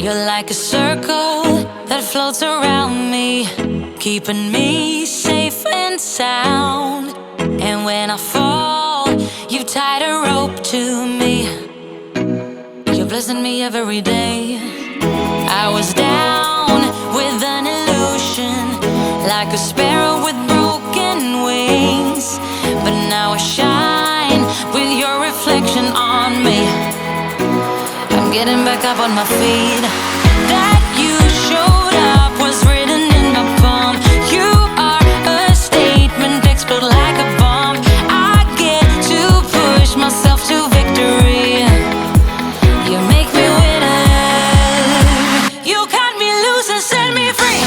You're like a circle that floats around me, keeping me safe and sound. And when I fall, you've tied a rope to me. You're blessing me every day. I was down with an illusion, like a sparrow with broken wings, but now I shine with your reflection on me. I'm getting back up on my feet. That you showed up was written in my palm. You are a statement, explode like a bomb. I get to push myself to victory. You make me winner. You cut me loose and set me free.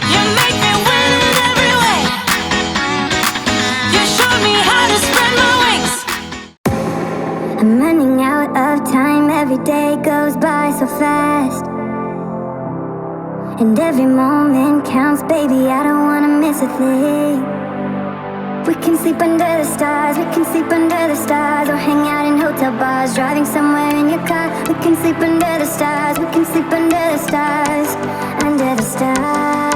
You make me win in every way. You showed me how to spread my wings. I'm running out of time, every day goes by so fast, and every moment counts, baby, I don't wanna miss a thing. We can sleep under the stars, we can sleep under the stars, or hang out in hotel bars, driving somewhere in your car. We can sleep under the stars, we can sleep under the stars, under the stars.